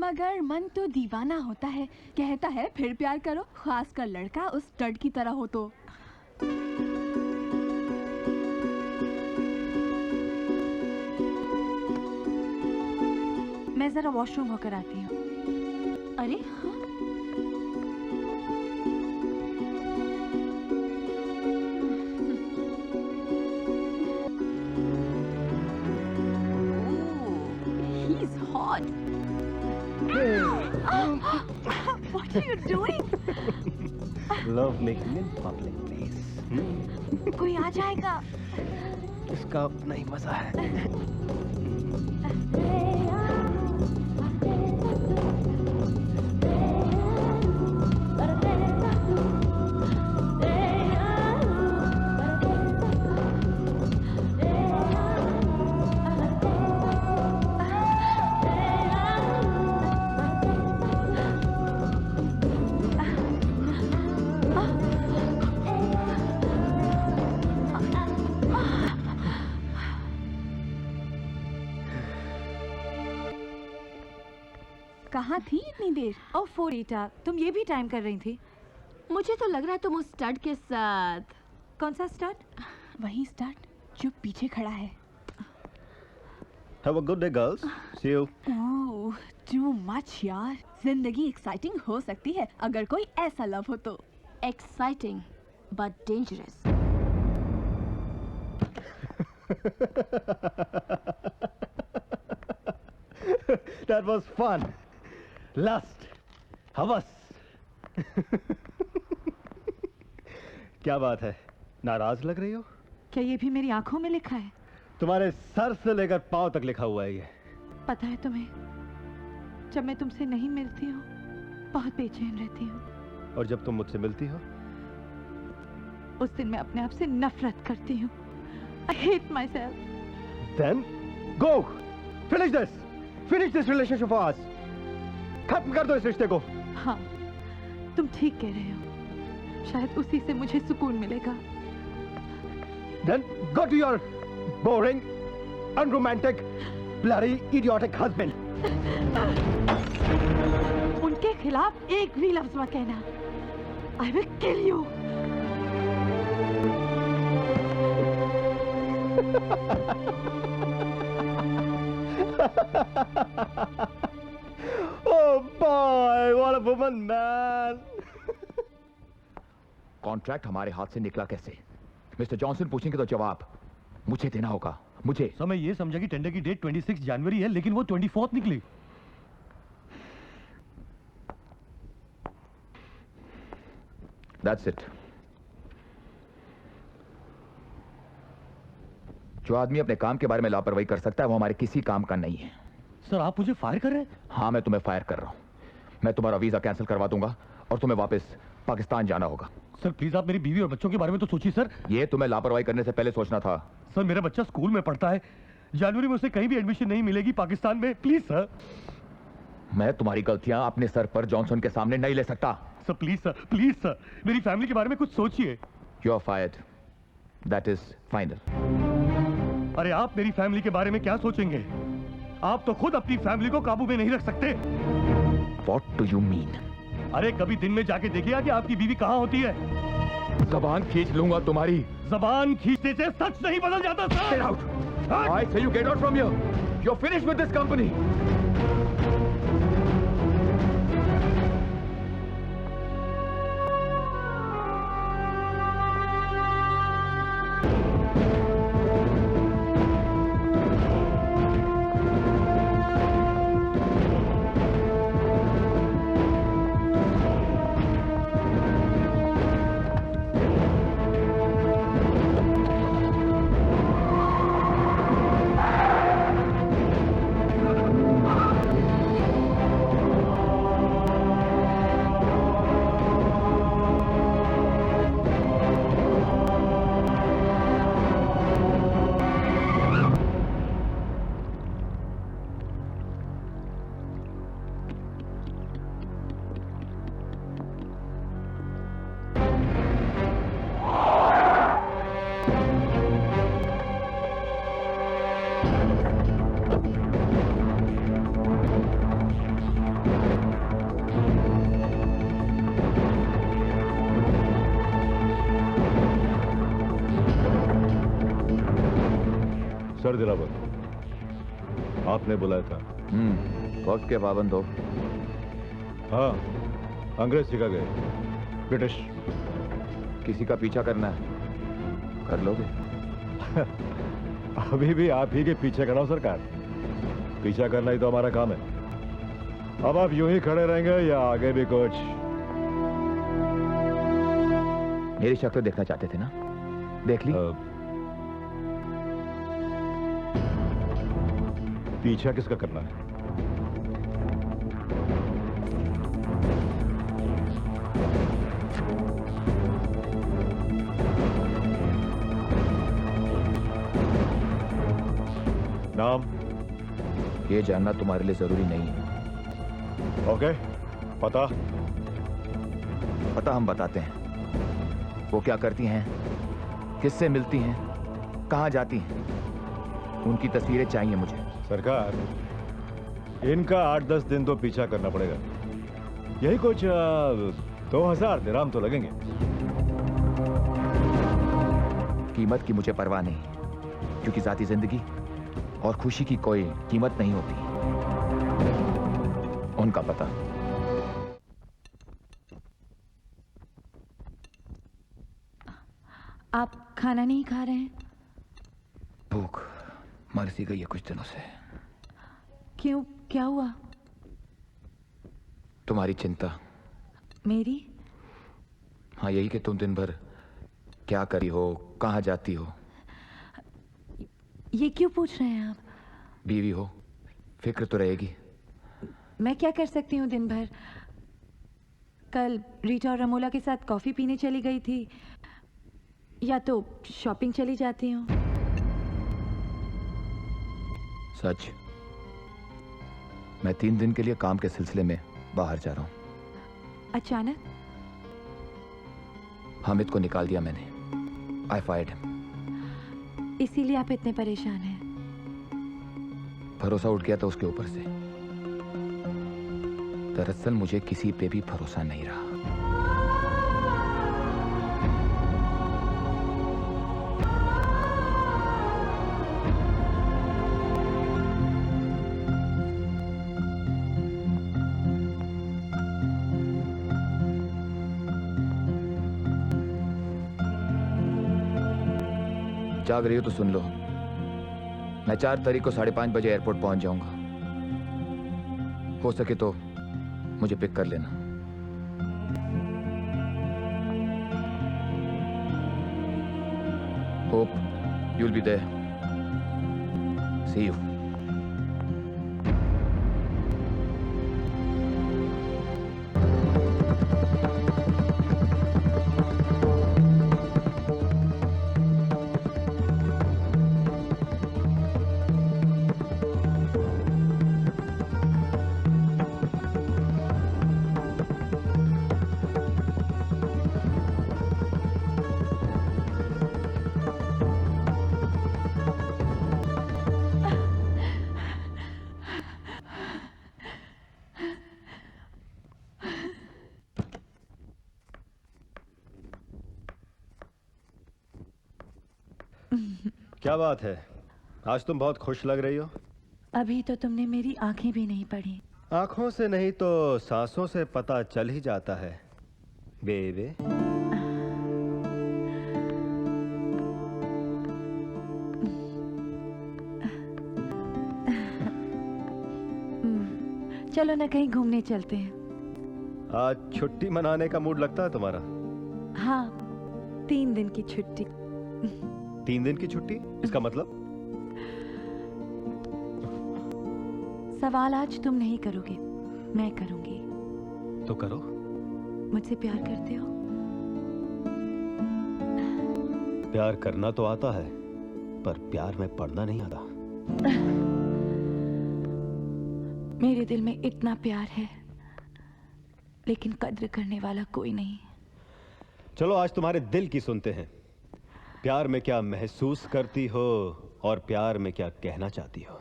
मगर मन तो दीवाना होता है, कहता है फिर प्यार करो, खासकर लड़का उस स्टड की तरह हो तो। मैं जरा वॉशरूम होकर आती हूँ। अरे हाँ? He's hot. What are you doing? Love making in public place. कोई आ जाएगा। इसका अपना ही मजा है। कहाँ थी इतनी देर? ओह फोरीटा, तुम ये भी टाइम कर रही थी? मुझे तो लग रहा है तुम उस स्टड के साथ। कौन सा स्टड? वही स्टड जो पीछे खड़ा है। Have a good day, girls. See you. Oh, too much यार। जिंदगी एक्साइटिंग हो सकती है अगर कोई ऐसा लव हो तो। Exciting but dangerous. That was fun. Lust. हवस. क्या बात है? नाराज लग रही हो? क्या ये भी मेरी आंखों में लिखा है? तुम्हारे सर से लेकर पांव तक लिखा हुआ है ये। पता है तुम्हें, जब मैं तुमसे नहीं मिलती हूँ बहुत बेचैन रहती हूँ। और जब तुम मुझसे मिलती हो उस दिन मैं अपने आप से नफरत करती हूँ। I hate myself. Then go. Finish this. Finish this relationship of ours. खत्म कर दो इस रिश्ते को। हाँ, तुम ठीक कह रहे हो। शायद उसी से मुझे सुकून मिलेगा। Then go to your boring, unromantic, bloody, idiotic husband. उनके खिलाफ एक भी लफ्ज मत कहना। I will kill you. Oh boy, what a woman, man. Contract हमारे हाथ से निकला कैसे? मिस्टर जॉनसन पूछेंगे तो जवाब मुझे देना होगा। मुझे। सर मैं ये समझा कि टेंडर की डेट 26 जनवरी है, लेकिन वो 24 निकली। That's it. जो आदमी अपने काम के बारे में लापरवाही कर सकता है वो हमारे किसी काम का नहीं है। सर आप मुझे फायर कर रहे हैं? हाँ, मैं तुम्हें फायर कर रहा हूं। मैं तुम्हारा वीजा कैंसिल करवा दूंगा और तुम्हें वापस पाकिस्तान जाना होगा। सर प्लीज आप मेरी बीवी और बच्चों के बारे में तो सोचिए सर। ये तुम्हें लापरवाही करने से पहले सोचना था। सर मेरा बच्चा स्कूल में पढ़ता है, जनवरी में उसे कहीं भी एडमिशन नहीं मिलेगी पाकिस्तान में, प्लीज सर। मैं तुम्हारी गलतियां अपने सर पर जॉनसन के सामने नहीं ले सकता। सर प्लीज सर, मेरी फैमिली के बारे में कुछ सोचिए। You are fired. That is final. अरे आप मेरी फैमिली के बारे में क्या सोचेंगे? आप तो खुद अपनी फैमिली को काबू में नहीं रख सकते। What do you mean? अरे कभी दिन में जाके देखिएगा कि आपकी बीवी कहाँ होती है। जबान खींच लूंगा तुम्हारी। जबान खींचने से सच नहीं बदल जाता sir. Get out! I say you get out from here. You're finished with this company. कर दिलावर, आपने बुलाया था। वक्त के पाबंद हो। हाँ, अंग्रेज सिखा गए, ब्रिटिश। किसी का पीछा करना है, कर लोगे। अभी भी आप ही के पीछे खड़ा हूं सरकार। पीछा करना ही तो हमारा काम है। अब आप यूं ही खड़े रहेंगे या आगे भी कुछ? मेरी शक्ल देखना चाहते थे ना, देख ली। पीछा किसका करना है? नाम? ये जानना तुम्हारे लिए जरूरी नहीं है। ओके, पता? पता हम बताते हैं। वो क्या करती हैं, किससे मिलती हैं, कहां जाती हैं, उनकी तस्वीरें चाहिए मुझे। सरकार, इनका 8-10 दिन तो पीछा करना पड़ेगा। यही कुछ 2000 दिरहम तो लगेंगे। कीमत की मुझे परवाह नहीं, क्योंकि जाती जिंदगी और खुशी की कोई कीमत नहीं होती। उनका पता। आप खाना नहीं खा रहे हैं? भूख मर सी गई है कुछ दिनों से। क्यों, क्या हुआ? तुम्हारी चिंता। मेरी? हाँ, यही कि तुम दिन भर क्या करी हो, कहां जाती हो। ये क्यों पूछ रहे हैं आप? बीवी हो, फिक्र तो रहेगी। मैं क्या कर सकती हूँ दिन भर? कल रीटा और रमोला के साथ कॉफी पीने चली गई थी, या तो शॉपिंग चली जाती हूँ। सच, मैं 3 दिन के लिए काम के सिलसिले में बाहर जा रहा हूं। अचानक? हामिद को निकाल दिया मैंने। आई फायर्ड हिम। इसीलिए आप इतने परेशान हैं? भरोसा उठ गया था उसके ऊपर से। दरअसल मुझे किसी पे भी भरोसा नहीं रहा। जाग रही हो तो सुन लो। मैं 4 तारीख को 5:30 बजे एयरपोर्ट पहुंच जाऊंगा। हो सके तो मुझे पिक कर लेना। Hope you'll be there. See you. क्या बात है, आज तुम बहुत खुश लग रही हो। अभी तो तुमने मेरी आंखें भी नहीं पढ़ी। आंखों से नहीं तो सांसों से पता चल ही जाता है बेबे। चलो ना कहीं घूमने चलते हैं। आज छुट्टी मनाने का मूड लगता है तुम्हारा। हाँ, 3 दिन की छुट्टी। 3 दिन की छुट्टी, इसका मतलब? सवाल आज तुम नहीं करोगे, मैं करूंगी। तो करो। मुझसे प्यार करते हो? प्यार करना तो आता है, पर प्यार में पड़ना नहीं आता। मेरे दिल में इतना प्यार है, लेकिन कद्र करने वाला कोई नहीं। चलो आज तुम्हारे दिल की सुनते हैं। प्यार में क्या महसूस करती हो और प्यार में क्या कहना चाहती हो।